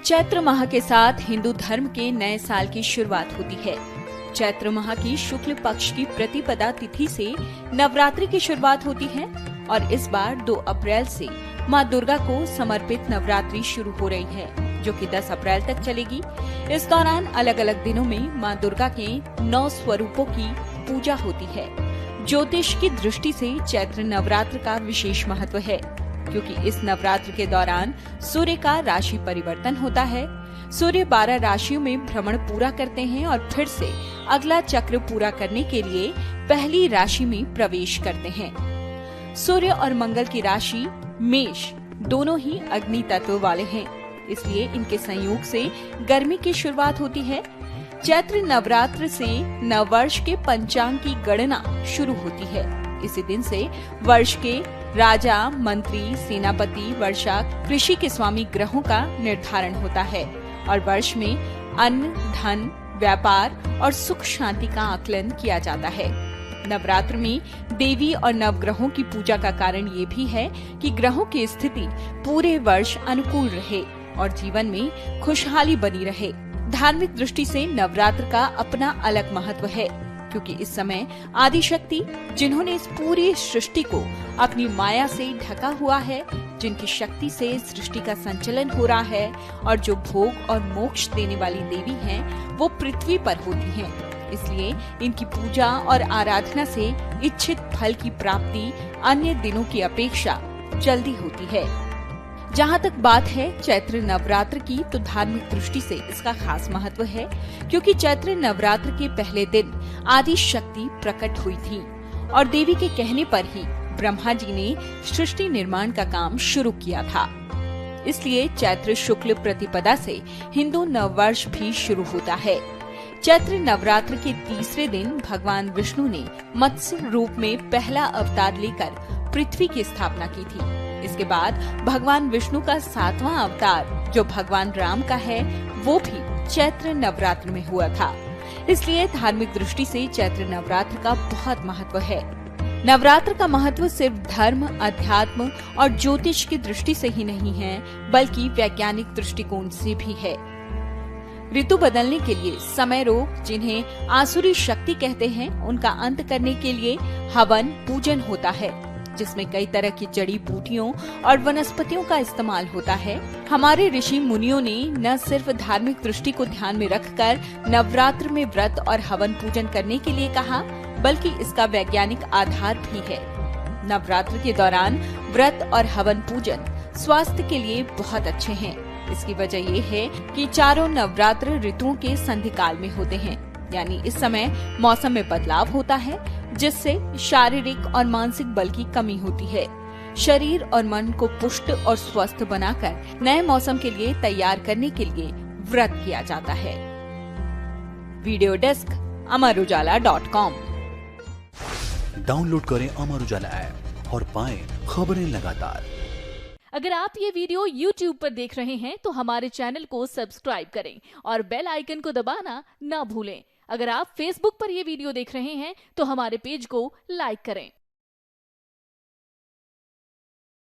चैत्र माह के साथ हिंदू धर्म के नए साल की शुरुआत होती है। चैत्र माह की शुक्ल पक्ष की प्रतिपदा तिथि से नवरात्रि की शुरुआत होती है और इस बार 2 अप्रैल से मां दुर्गा को समर्पित नवरात्रि शुरू हो रही है, जो कि 10 अप्रैल तक चलेगी। इस दौरान अलग अलग दिनों में मां दुर्गा के 9 स्वरूपों की पूजा होती है। ज्योतिष की दृष्टि से चैत्र नवरात्र का विशेष महत्व है, क्योंकि इस नवरात्र के दौरान सूर्य का राशि परिवर्तन होता है। सूर्य 12 राशियों में भ्रमण पूरा करते हैं और फिर से अगला चक्र पूरा करने के लिए पहली राशि में प्रवेश करते हैं। सूर्य और मंगल की राशि मेष दोनों ही अग्नि तत्व वाले हैं, इसलिए इनके संयोग से गर्मी की शुरुआत होती है। चैत्र नवरात्र से नववर्ष के पंचांग की गणना शुरू होती है। इसी दिन से वर्ष के राजा, मंत्री, सेनापति, वर्षा, कृषि के स्वामी ग्रहों का निर्धारण होता है और वर्ष में अन्न, धन, व्यापार और सुख शांति का आकलन किया जाता है। नवरात्र में देवी और नवग्रहों की पूजा का कारण ये भी है कि ग्रहों की स्थिति पूरे वर्ष अनुकूल रहे और जीवन में खुशहाली बनी रहे। धार्मिक दृष्टि से नवरात्र का अपना अलग महत्व है, क्योंकि इस समय आदि शक्ति, जिन्होंने इस पूरी सृष्टि को अपनी माया से ढका हुआ है, जिनकी शक्ति से सृष्टि का संचलन हो रहा है और जो भोग और मोक्ष देने वाली देवी हैं, वो पृथ्वी पर होती हैं। इसलिए इनकी पूजा और आराधना से इच्छित फल की प्राप्ति अन्य दिनों की अपेक्षा जल्दी होती है। जहाँ तक बात है चैत्र नवरात्र की, तो धार्मिक दृष्टि से इसका खास महत्व है, क्योंकि चैत्र नवरात्र के पहले दिन आदि शक्ति प्रकट हुई थी और देवी के कहने पर ही ब्रह्मा जी ने सृष्टि निर्माण का काम शुरू किया था। इसलिए चैत्र शुक्ल प्रतिपदा से हिंदू नववर्ष भी शुरू होता है। चैत्र नवरात्र के तीसरे दिन भगवान विष्णु ने मत्स्य रूप में पहला अवतार लेकर पृथ्वी की स्थापना की थी। इसके बाद भगवान विष्णु का 7वां अवतार, जो भगवान राम का है, वो भी चैत्र नवरात्र में हुआ था। इसलिए धार्मिक दृष्टि से चैत्र नवरात्र का बहुत महत्व है। नवरात्र का महत्व सिर्फ धर्म, अध्यात्म और ज्योतिष की दृष्टि से ही नहीं है, बल्कि वैज्ञानिक दृष्टिकोण से भी है। ऋतु बदलने के लिए समय रोग, जिन्हें आसुरी शक्ति कहते हैं, उनका अंत करने के लिए हवन पूजन होता है, जिसमें कई तरह की जड़ी बूटियों और वनस्पतियों का इस्तेमाल होता है। हमारे ऋषि मुनियों ने न सिर्फ धार्मिक दृष्टि को ध्यान में रखकर नवरात्र में व्रत और हवन पूजन करने के लिए कहा, बल्कि इसका वैज्ञानिक आधार भी है। नवरात्र के दौरान व्रत और हवन पूजन स्वास्थ्य के लिए बहुत अच्छे हैं। इसकी वजह ये है कि चारों नवरात्र ऋतुओं के संधिकाल में होते हैं, यानी इस समय मौसम में बदलाव होता है, जिससे शारीरिक और मानसिक बल की कमी होती है। शरीर और मन को पुष्ट और स्वस्थ बनाकर नए मौसम के लिए तैयार करने के लिए व्रत किया जाता है। Video desk amarujala.com। डाउनलोड करें अमर उजाला ऐप और पाएं खबरें लगातार। अगर आप ये वीडियो YouTube पर देख रहे हैं तो हमारे चैनल को सब्सक्राइब करें और बेल आइकन को दबाना ना भूलें। अगर आप Facebook पर ये वीडियो देख रहे हैं तो हमारे पेज को लाइक करें।